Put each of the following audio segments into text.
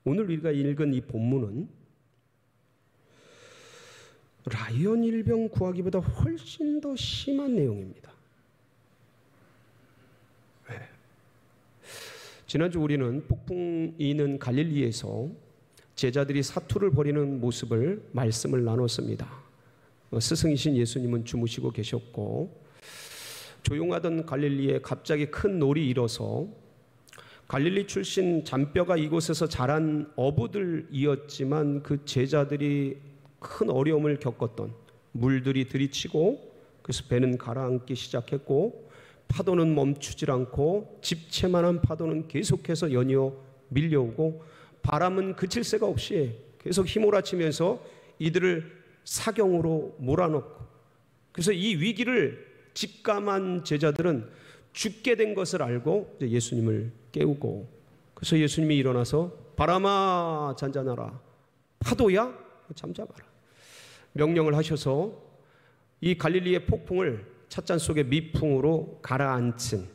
오늘 우리가 읽은 이 본문은 라이언 일병 구하기보다 훨씬 더 심한 내용입니다. 네. 지난주 우리는 폭풍이 있는 갈릴리에서 제자들이 사투를 벌이는 모습을 말씀을 나눴습니다. 스승이신 예수님은 주무시고 계셨고 조용하던 갈릴리에 갑자기 큰 놀이 일어서 갈릴리 출신 잔뼈가 이곳에서 자란 어부들이었지만 그 제자들이 큰 어려움을 겪었던 물들이 들이치고 그래서 배는 가라앉기 시작했고 파도는 멈추질 않고 집채만한 파도는 계속해서 연이어 밀려오고 바람은 그칠 새가 없이 계속 휘몰아치면서 이들을 사경으로 몰아넣고 그래서 이 위기를 직감한 제자들은 죽게 된 것을 알고 예수님을 깨우고 그래서 예수님이 일어나서 바람아 잔잔하라 파도야 잠잠하라 명령을 하셔서 이 갈릴리의 폭풍을 찻잔 속의 미풍으로 가라앉힌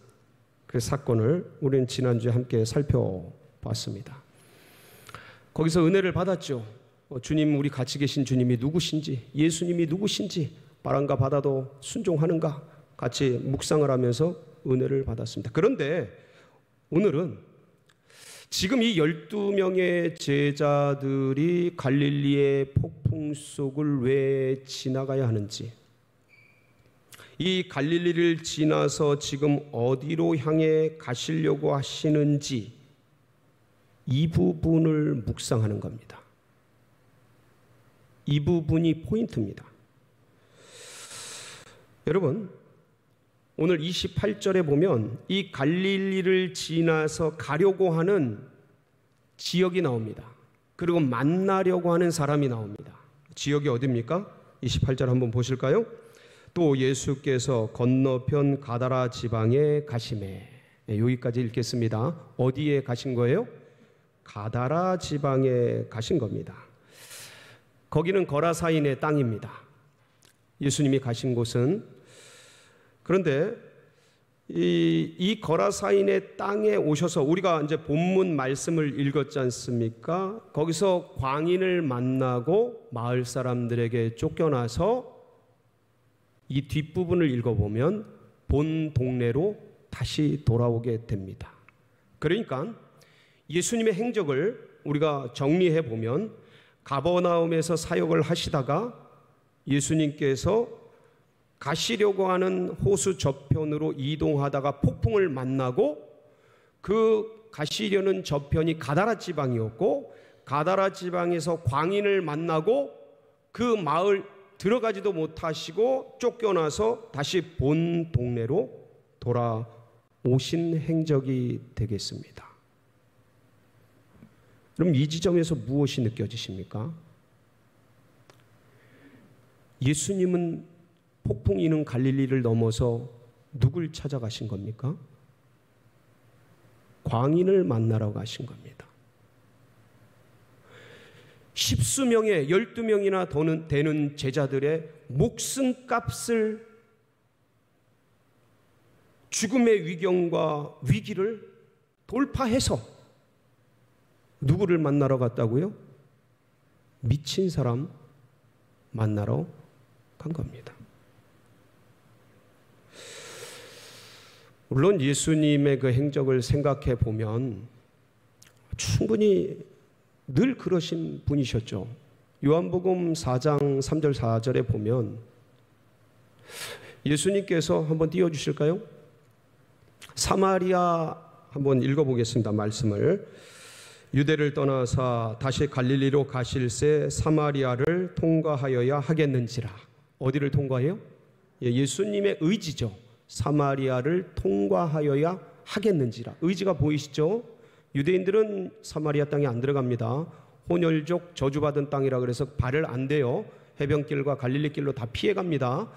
그 사건을 우리는 지난주에 함께 살펴봤습니다. 거기서 은혜를 받았죠. 주님, 우리 같이 계신 주님이 누구신지, 예수님이 누구신지, 바람과 바다도 순종하는가 같이 묵상을 하면서 은혜를 받았습니다. 그런데 오늘은 지금 이 12명의 제자들이 갈릴리의 폭풍 속을 왜 지나가야 하는지, 이 갈릴리를 지나서 지금 어디로 향해 가시려고 하시는지 이 부분을 묵상하는 겁니다. 이 부분이 포인트입니다. 여러분, 오늘 28절에 보면 이 갈릴리를 지나서 가려고 하는 지역이 나옵니다. 그리고 만나려고 하는 사람이 나옵니다. 지역이 어디입니까? 28절 한번 보실까요? 또 예수께서 건너편 가다라 지방에 가시매. 여기까지 읽겠습니다. 어디에 가신 거예요? 가다라 지방에 가신 겁니다. 거기는 거라사인의 땅입니다. 예수님이 가신 곳은. 그런데 이 거라사인의 땅에 오셔서 우리가 이제 본문 말씀을 읽었지 않습니까? 거기서 광인을 만나고 마을 사람들에게 쫓겨나서 이 뒷부분을 읽어보면 본 동네로 다시 돌아오게 됩니다. 그러니까 예수님의 행적을 우리가 정리해 보면 가버나움에서 사역을 하시다가 예수님께서 가시려고 하는 호수 저편으로 이동하다가 폭풍을 만나고 그 가시려는 저편이 가다라 지방이었고 가다라 지방에서 광인을 만나고 그 마을 들어가지도 못하시고 쫓겨나서 다시 본 동네로 돌아오신 행적이 되겠습니다. 그럼 이 지점에서 무엇이 느껴지십니까? 예수님은 폭풍이 있는 갈릴리를 넘어서 누굴 찾아가신 겁니까? 광인을 만나러 가신 겁니다. 10수명의 12명이나 더는 되는 제자들의 목숨값을 죽음의 위경과 위기를 돌파해서 누구를 만나러 갔다고요? 미친 사람 만나러 간 겁니다. 물론 예수님의 그 행적을 생각해 보면 충분히 늘 그러신 분이셨죠. 요한복음 4장 3절 4절에 보면 예수님께서 한번 띄워주실까요? 사마리아 한번 읽어보겠습니다. 말씀을. 유대를 떠나사 다시 갈릴리로 가실새 사마리아를 통과하여야 하겠는지라. 어디를 통과해요? 예수님의 의지죠. 사마리아를 통과하여야 하겠는지라. 의지가 보이시죠? 유대인들은 사마리아 땅에 안 들어갑니다. 혼혈족 저주받은 땅이라 그래서 발을 안 대요. 해변길과 갈릴리길로 다 피해갑니다.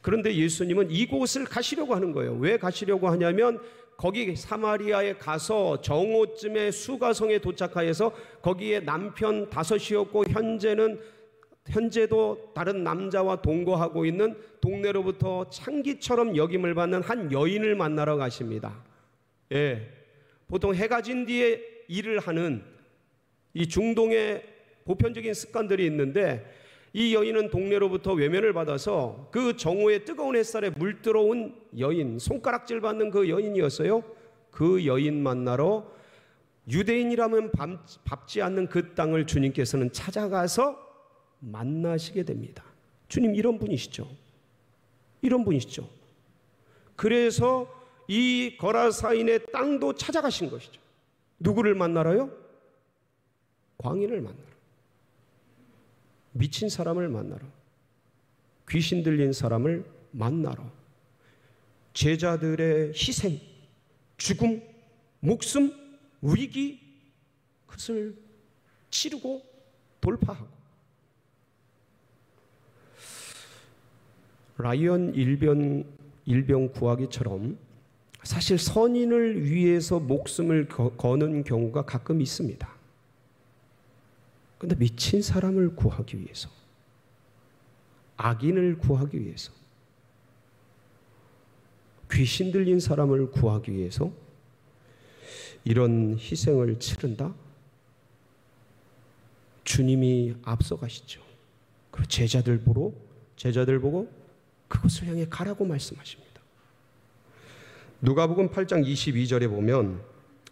그런데 예수님은 이곳을 가시려고 하는 거예요. 왜 가시려고 하냐면 거기 사마리아에 가서 정오쯤에 수가성에 도착하여서 거기에 남편 5이었고 현재도 다른 남자와 동거하고 있는 동네로부터 창기처럼 여김을 받는 한 여인을 만나러 가십니다. 예, 보통 해가 진 뒤에 일을 하는 이 중동의 보편적인 습관들이 있는데, 이 여인은 동네로부터 외면을 받아서 그 정오의 뜨거운 햇살에 물들어온 여인, 손가락질 받는 그 여인이었어요. 그 여인 만나러 유대인이라면 밟지 않는 그 땅을 주님께서는 찾아가서 만나시게 됩니다. 주님 이런 분이시죠. 이런 분이시죠. 그래서 이 거라사인의 땅도 찾아가신 것이죠. 누구를 만나러요? 광인을 만나러. 미친 사람을 만나러. 귀신 들린 사람을 만나러. 제자들의 희생, 죽음, 목숨, 위기, 그것을 치르고 돌파하고. 라이언 일병 구하기처럼 사실 선인을 위해서 목숨을 거는 경우가 가끔 있습니다. 그런데 미친 사람을 구하기 위해서, 악인을 구하기 위해서, 귀신 들린 사람을 구하기 위해서 이런 희생을 치른다? 주님이 앞서가시죠. 그리고 제자들 보고 그것을 향해 가라고 말씀하십니다. 누가복음 8장 22절에 보면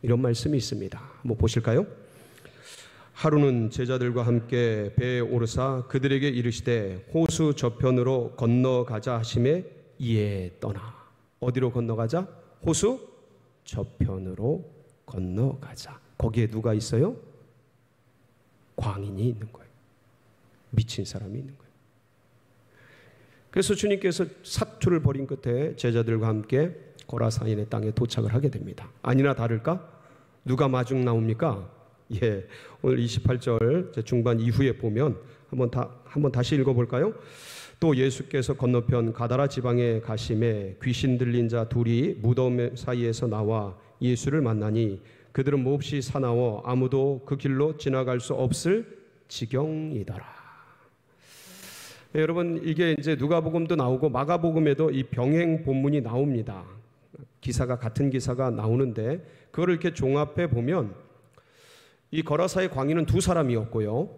이런 말씀이 있습니다. 한번 보실까요? 하루는 제자들과 함께 배에 오르사 그들에게 이르시되 호수 저편으로 건너가자 하심에 이에 떠나. 어디로 건너가자? 호수 저편으로 건너가자. 거기에 누가 있어요? 광인이 있는 거예요. 미친 사람이 있는 거예요. 그래서 주님께서 사투를 벌인 끝에 제자들과 함께 거라사인의 땅에 도착을 하게 됩니다. 아니나 다를까? 누가 마중 나옵니까? 예, 오늘 28절 중반 이후에 보면 한번 다시 읽어볼까요? 또 예수께서 건너편 가다라 지방에 가심에 귀신 들린 자 둘이 무덤 사이에서 나와 예수를 만나니 그들은 몹시 사나워 아무도 그 길로 지나갈 수 없을 지경이더라. 네, 여러분, 이게 이제 누가복음도 나오고 마가복음에도 이 병행 본문이 나옵니다. 같은 기사가 나오는데 그거를 이렇게 종합해 보면 이 거라사의 광인은 두 사람이었고요.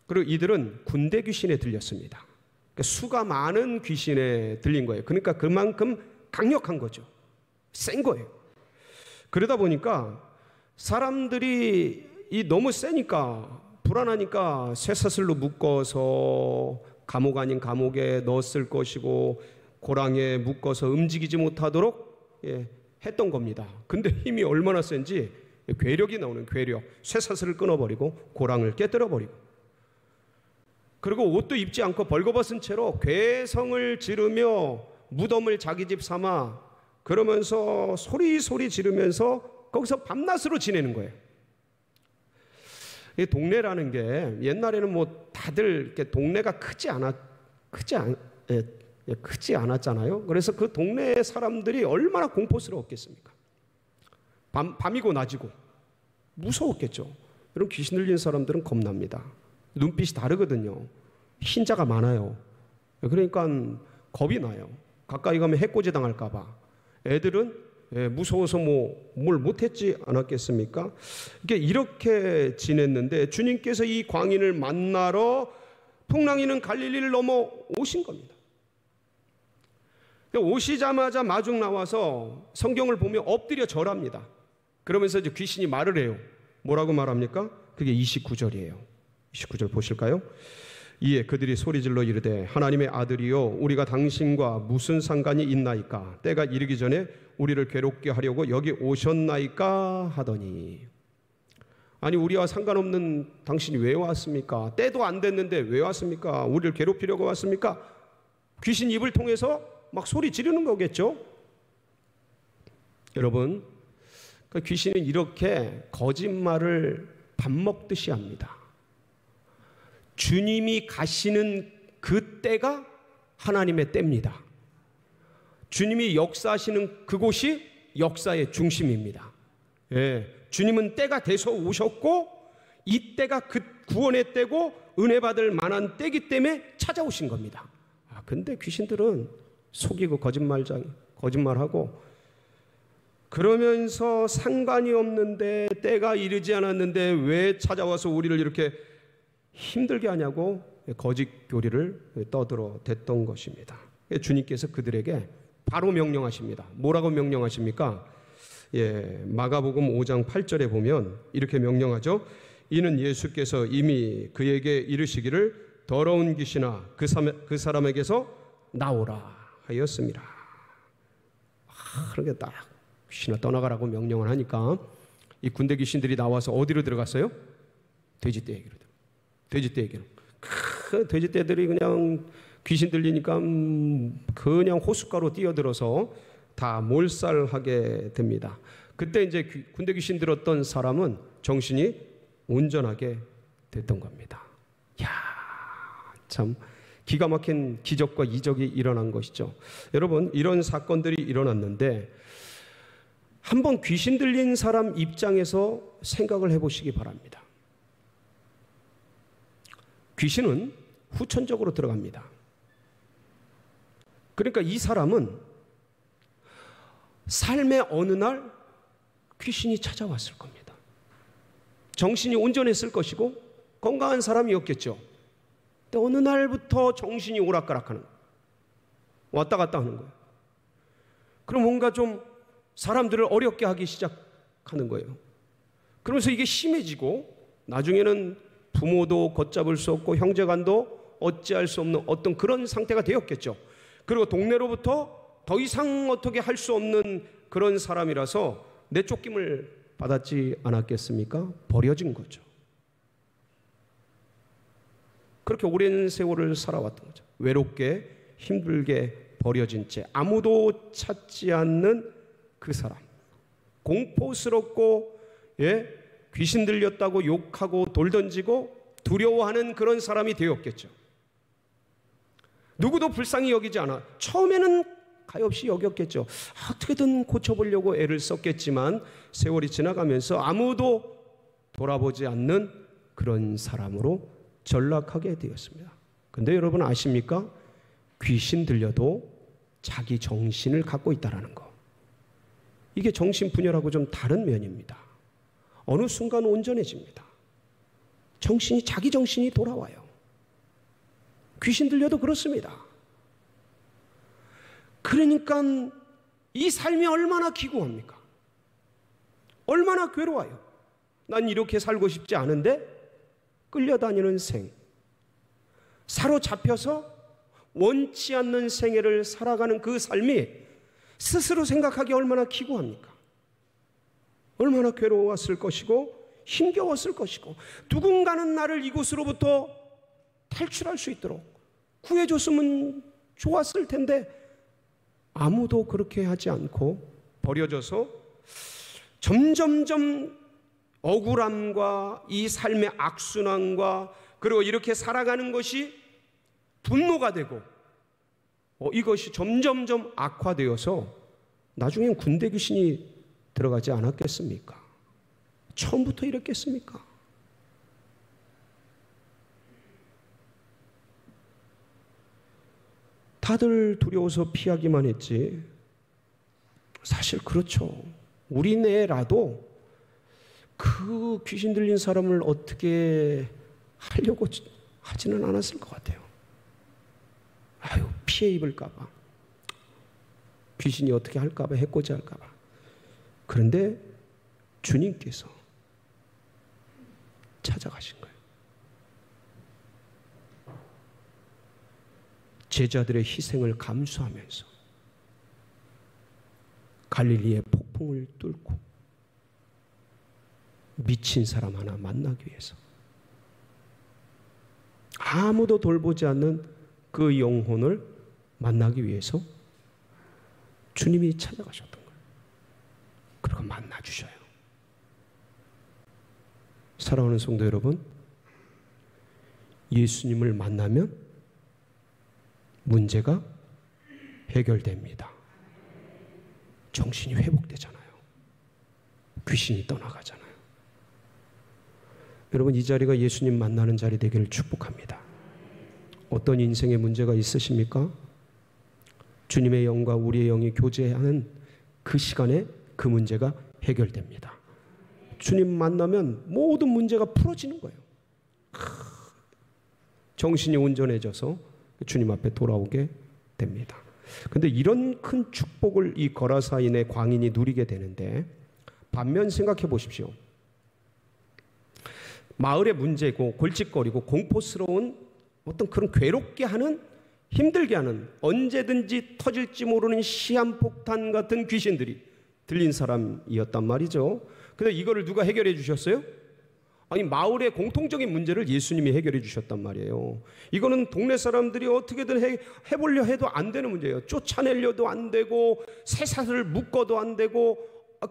그리고 이들은 군대 귀신에 들렸습니다. 그러니까 수가 많은 귀신에 들린 거예요. 그러니까 그만큼 강력한 거죠. 센 거예요. 그러다 보니까 사람들이 너무 세니까 불안하니까 쇠사슬로 묶어서 감옥 아닌 감옥에 넣었을 것이고 고랑에 묶어서 움직이지 못하도록 했던 겁니다. 근데 힘이 얼마나 센지 괴력이 나오는 괴력. 쇠사슬을 끊어버리고 고랑을 깨뜨려버리고, 그리고 옷도 입지 않고 벌거벗은 채로 괴성을 지르며 무덤을 자기 집 삼아 그러면서 소리 지르면서 거기서 밤낮으로 지내는 거예요. 이 동네라는 게 옛날에는 뭐 다들 이렇게 동네가 크지 않았잖아요. 그래서 그 동네 사람들이 얼마나 공포스러웠겠습니까? 밤이고 낮이고 무서웠겠죠. 여러분, 귀신 들린 사람들은 겁납니다. 눈빛이 다르거든요. 흰자가 많아요. 그러니까 겁이 나요. 가까이 가면 해코지 당할까 봐. 애들은 무서워서 뭘 못했지 않았겠습니까? 이렇게 지냈는데 주님께서 이 광인을 만나러 풍랑이는 갈릴리를 넘어 오신 겁니다. 오시자마자 마중 나와서 성경을 보면 엎드려 절합니다. 그러면서 이제 귀신이 말을 해요. 뭐라고 말합니까? 그게 29절이에요. 29절 보실까요? 이에 그들이 소리질러 이르되 하나님의 아들이요 우리가 당신과 무슨 상관이 있나이까? 때가 이르기 전에 우리를 괴롭게 하려고 여기 오셨나이까? 하더니, 아니 우리와 상관없는 당신이 왜 왔습니까? 때도 안 됐는데 왜 왔습니까? 우리를 괴롭히려고 왔습니까? 귀신 입을 통해서 막 소리 지르는 거겠죠? 여러분, 그 귀신은 이렇게 거짓말을 밥 먹듯이 합니다. 주님이 가시는 그 때가 하나님의 때입니다. 주님이 역사하시는 그곳이 역사의 중심입니다. 주님은 때가 돼서 오셨고 이 때가 그 구원의 때고 은혜 받을 만한 때이기 때문에 찾아오신 겁니다. 근데 귀신들은 속이고 거짓말하고 그러면서 상관이 없는데, 때가 이르지 않았는데 왜 찾아와서 우리를 이렇게 힘들게 하냐고 거짓 교리를 떠들어 댔던 것입니다. 주님께서 그들에게 바로 명령하십니다. 뭐라고 명령하십니까? 마가복음 5장 8절에 보면 이렇게 명령하죠. 이는 예수께서 이미 그에게 이르시기를 더러운 귀신아 그 사람에게서 나오라 하였습니다. 그렇게 딱 귀신아 떠나가라고 명령을 하니까 이 군대 귀신들이 나와서 어디로 들어갔어요? 돼지떼에게로. 돼지떼에게로. 돼지떼들이 그냥 귀신 들리니까 그냥 호숫가로 뛰어들어서 다 몰살하게 됩니다. 그때 이제 군대 귀신 들었던 사람은 정신이 온전하게 됐던 겁니다. 이야, 참 기가 막힌 기적과 이적이 일어난 것이죠. 여러분, 이런 사건들이 일어났는데 한번 귀신 들린 사람 입장에서 생각을 해보시기 바랍니다. 귀신은 후천적으로 들어갑니다. 그러니까 이 사람은 삶의 어느 날 귀신이 찾아왔을 겁니다. 정신이 온전했을 것이고 건강한 사람이었겠죠. 근데 어느 날부터 정신이 오락가락하는 거예요. 왔다 갔다 하는 거예요. 그럼 뭔가 좀 사람들을 어렵게 하기 시작하는 거예요. 그러면서 이게 심해지고 나중에는 부모도 걷잡을 수 없고 형제간도 어찌할 수 없는 어떤 그런 상태가 되었겠죠. 그리고 동네로부터 더 이상 어떻게 할 수 없는 그런 사람이라서 내쫓김을 받았지 않았겠습니까? 버려진 거죠. 그렇게 오랜 세월을 살아왔던 거죠. 외롭게 힘들게 버려진 채 아무도 찾지 않는 그 사람, 공포스럽고 귀신 들렸다고 욕하고 돌 던지고 두려워하는 그런 사람이 되었겠죠. 누구도 불쌍히 여기지 않아. 처음에는 가엾이 여겼겠죠. 어떻게든 고쳐보려고 애를 썼겠지만 세월이 지나가면서 아무도 돌아보지 않는 그런 사람으로 전락하게 되었습니다. 근데 여러분 아십니까? 귀신 들려도 자기 정신을 갖고 있다는 거. 이게 정신분열하고 좀 다른 면입니다. 어느 순간 온전해집니다. 자기 정신이 돌아와요. 귀신 들려도 그렇습니다. 그러니까 이 삶이 얼마나 기구합니까? 얼마나 괴로워요. 난 이렇게 살고 싶지 않은데 끌려다니는 생, 사로잡혀서 원치 않는 생애를 살아가는 그 삶이 스스로 생각하기 얼마나 기구합니까? 얼마나 괴로웠을 것이고 힘겨웠을 것이고 누군가는 나를 이곳으로부터 탈출할 수 있도록 구해줬으면 좋았을 텐데 아무도 그렇게 하지 않고 버려져서 점점점 억울함과 이 삶의 악순환과 그리고 이렇게 살아가는 것이 분노가 되고 이것이 점점점 악화되어서 나중엔 군대 귀신이 들어가지 않았겠습니까? 처음부터 이랬겠습니까? 다들 두려워서 피하기만 했지 사실 그렇죠. 우리네라도 그 귀신 들린 사람을 어떻게 하려고 하지는 않았을 것 같아요. 아유, 피해 입을까 봐, 귀신이 어떻게 할까 봐, 해코지 할까 봐. 그런데 주님께서 찾아가신 거예요. 제자들의 희생을 감수하면서 갈릴리의 폭풍을 뚫고 미친 사람 하나 만나기 위해서 아무도 돌보지 않는 그 영혼을 만나기 위해서 주님이 찾아가셨던 거예요. 그리고 만나주셔요. 사랑하는 성도 여러분, 예수님을 만나면 문제가 해결됩니다. 정신이 회복되잖아요. 귀신이 떠나가잖아요. 여러분, 이 자리가 예수님 만나는 자리 되기를 축복합니다. 어떤 인생의 문제가 있으십니까? 주님의 영과 우리의 영이 교제하는 그 시간에 그 문제가 해결됩니다. 주님 만나면 모든 문제가 풀어지는 거예요. 정신이 온전해져서 주님 앞에 돌아오게 됩니다. 근데 이런 큰 축복을 이 거라사인의 광인이 누리게 되는데, 반면 생각해 보십시오. 마을의 문제고 골칫거리고 공포스러운 어떤 그런 괴롭게 하는, 힘들게 하는, 언제든지 터질지 모르는 시한폭탄 같은 귀신들이 들린 사람이었단 말이죠. 근데 이거를 누가 해결해 주셨어요? 아니, 마을의 공통적인 문제를 예수님이 해결해 주셨단 말이에요. 이거는 동네 사람들이 어떻게든 해보려 해도 안 되는 문제예요. 쫓아내려도 안 되고 쇠사슬을 묶어도 안 되고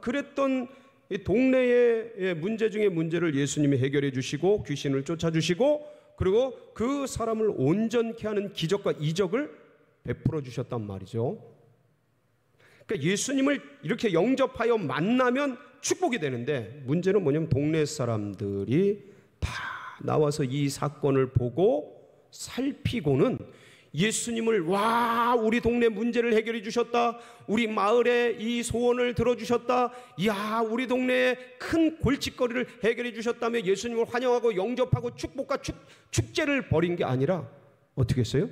그랬던 이 동네의 문제 중에 문제를 예수님이 해결해 주시고 귀신을 쫓아주시고 그리고 그 사람을 온전케 하는 기적과 이적을 베풀어 주셨단 말이죠. 그러니까 예수님을 이렇게 영접하여 만나면 축복이 되는데, 문제는 뭐냐면 동네 사람들이 다 나와서 이 사건을 보고 살피고는 예수님을, 와, 우리 동네 문제를 해결해 주셨다, 우리 마을의 이 소원을 들어주셨다, 이야, 우리 동네의 큰 골칫거리를 해결해 주셨다며 예수님을 환영하고 영접하고 축복과 축제를 벌인 게 아니라 어떻게 했어요?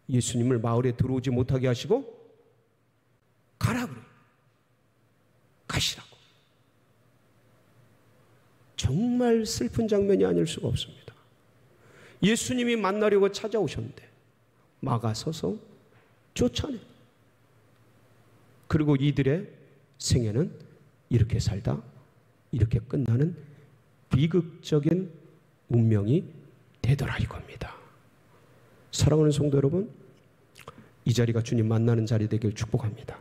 예수님을 마을에 들어오지 못하게 하시고 가라 그래요. 가시라고. 정말 슬픈 장면이 아닐 수가 없습니다. 예수님이 만나려고 찾아오셨는데 막아서서 쫓아내. 그리고 이들의 생애는 이렇게 살다 이렇게 끝나는 비극적인 운명이 되더라 이겁니다. 사랑하는 성도 여러분, 이 자리가 주님 만나는 자리 되길 축복합니다.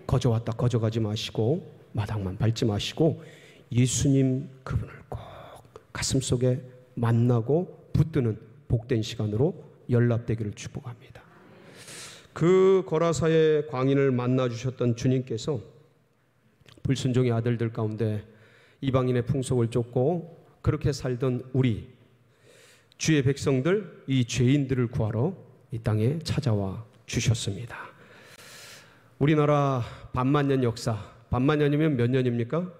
거저 왔다 거저 가지 마시고 마당만 밟지 마시고 예수님 그분을 꼭 가슴속에 만나고 붙드는 복된 시간으로 연락되기를 축복합니다. 그 거라사의 광인을 만나주셨던 주님께서 불순종의 아들들 가운데 이방인의 풍속을 쫓고 그렇게 살던 우리 주의 백성들, 이 죄인들을 구하러 이 땅에 찾아와 주셨습니다. 우리나라 반만년 역사, 반만년이면 몇 년입니까?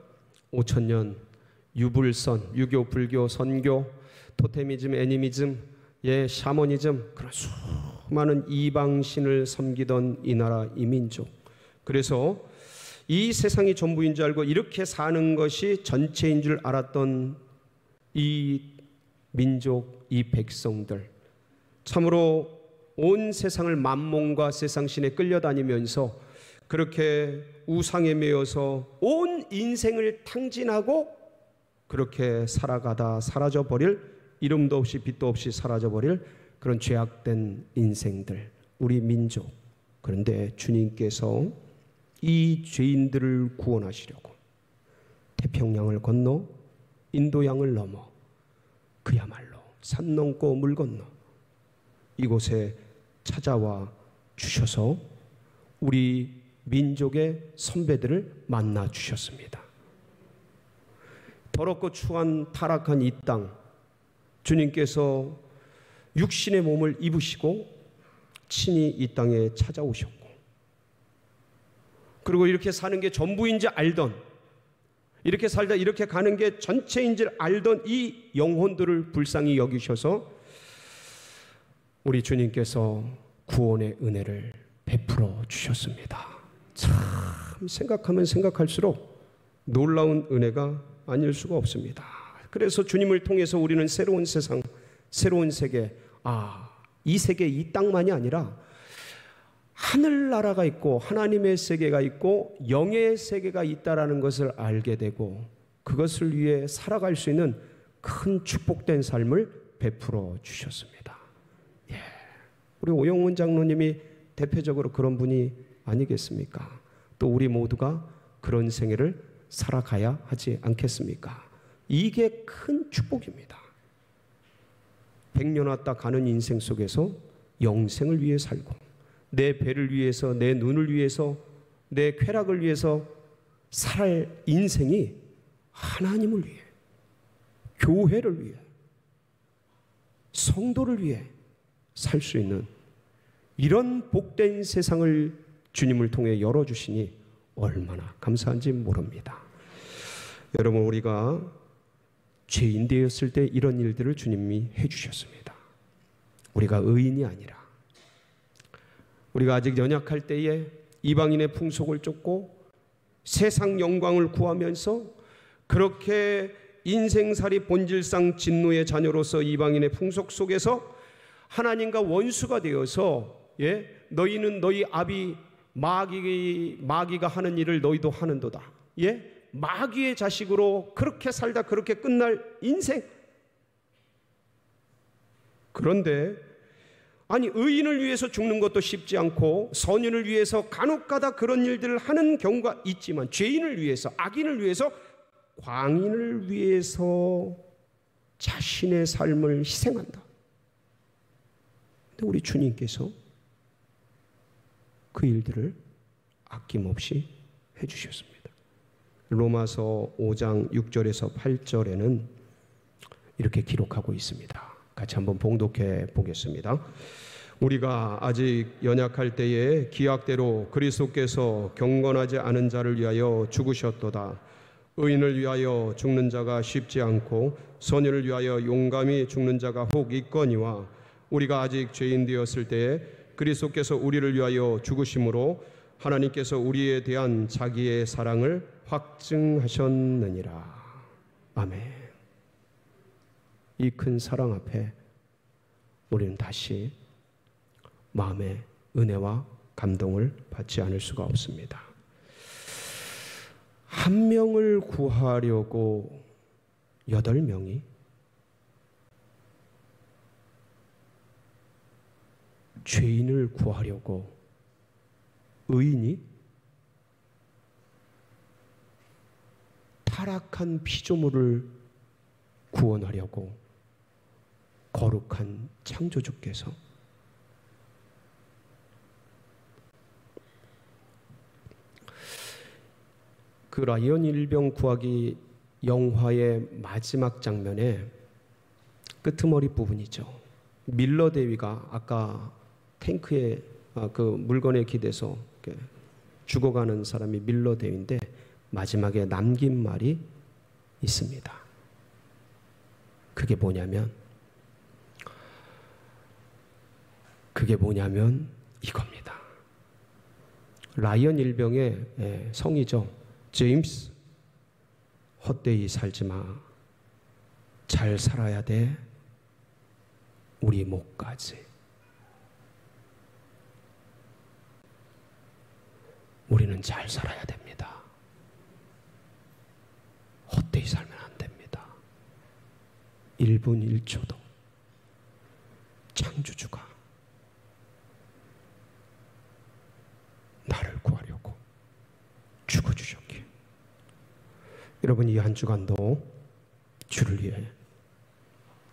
5,000년, 유불선, 유교, 불교, 선교, 토테미즘, 애니미즘, 샤머니즘, 그런 수많은 이방신을 섬기던 이 나라, 이 민족. 그래서 이 세상이 전부인 줄 알고 이렇게 사는 것이 전체인 줄 알았던 이 민족, 이 백성들, 참으로 온 세상을 만몬과 세상신에 끌려다니면서 그렇게 우상에 매여서 온 인생을 탕진하고 그렇게 살아가다 사라져버릴, 이름도 없이 빛도 없이 사라져버릴 그런 죄악된 인생들, 우리 민족. 그런데 주님께서 이 죄인들을 구원하시려고 태평양을 건너 인도양을 넘어 그야말로 산 넘고 물 건너 이곳에 찾아와 주셔서 우리 민족의 선배들을 만나 주셨습니다. 더럽고 추한 타락한 이 땅, 주님께서 육신의 몸을 입으시고 친히 이 땅에 찾아오셨고, 그리고 이렇게 사는 게 전부인지 알던, 이렇게 살다 이렇게 가는 게 전체인지 알던 이 영혼들을 불쌍히 여기셔서 우리 주님께서 구원의 은혜를 베풀어 주셨습니다. 참 생각하면 생각할수록 놀라운 은혜가 아닐 수가 없습니다. 그래서 주님을 통해서 우리는 새로운 세상, 새로운 세계, 이 세계, 이 땅만이 아니라 하늘나라가 있고 하나님의 세계가 있고 영의 세계가 있다라는 것을 알게 되고 그것을 위해 살아갈 수 있는 큰 축복된 삶을 베풀어 주셨습니다. 우리 오영훈 장로님이 대표적으로 그런 분이 아니겠습니까? 또 우리 모두가 그런 생애를 살아가야 하지 않겠습니까? 이게 큰 축복입니다. 100년 왔다 가는 인생 속에서 영생을 위해 살고 내 배를 위해서, 내 눈을 위해서, 내 쾌락을 위해서 살 인생이 하나님을 위해, 교회를 위해, 성도를 위해 살 수 있는 이런 복된 세상을 주님을 통해 열어주시니 얼마나 감사한지 모릅니다. 여러분, 우리가 죄인 되었을 때 이런 일들을 주님이 해주셨습니다. 우리가 의인이 아니라 우리가 아직 연약할 때에 이방인의 풍속을 쫓고 세상 영광을 구하면서 그렇게 인생살이 본질상 진노의 자녀로서 이방인의 풍속 속에서 하나님과 원수가 되어서 너희는 너희 아비 마귀가 하는 일을 너희도 하는도다. 마귀의 자식으로 그렇게 살다 그렇게 끝날 인생. 그런데 의인을 위해서 죽는 것도 쉽지 않고 선인을 위해서 간혹가다 그런 일들을 하는 경우가 있지만 죄인을 위해서, 악인을 위해서, 광인을 위해서 자신의 삶을 희생한다. 근데 우리 주님께서 그 일들을 아낌없이 해주셨습니다. 로마서 5장 6절에서 8절에는 이렇게 기록하고 있습니다. 같이 한번 봉독해 보겠습니다. 우리가 아직 연약할 때에 기약대로 그리스도께서 경건하지 않은 자를 위하여 죽으셨도다. 의인을 위하여 죽는 자가 쉽지 않고 선인을 위하여 용감히 죽는 자가 혹 있거니와 우리가 아직 죄인 되었을 때에 그리스도께서 우리를 위하여 죽으심으로 하나님께서 우리에 대한 자기의 사랑을 확증하셨느니라. 아멘. 이 큰 사랑 앞에 우리는 다시 마음의 은혜와 감동을 받지 않을 수가 없습니다. 한 명을 구하려고 8명이, 죄인을 구하려고 의인이, 타락한 피조물을 구원하려고 거룩한 창조주께서 그 라이언 일병 구하기 영화의 마지막 장면에 끄트머리 부분이죠. 밀러 대위가 아까 탱크에 그 물건에 기대서 죽어가는 사람이 밀러 대위인데 마지막에 남긴 말이 있습니다. 그게 뭐냐면 이겁니다. 라이언 일병의 성이죠. 제임스, 헛되이 살지 마. 잘 살아야 돼. 우리 목까지. 우리는 잘 살아야 됩니다. 헛되이 살면 안 됩니다. 1분 1초도 창조주가 나를 구하려고 죽어주셨기에 여러분, 이 한 주간도 주를 위해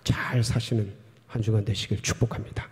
잘 사시는 한 주간 되시길 축복합니다.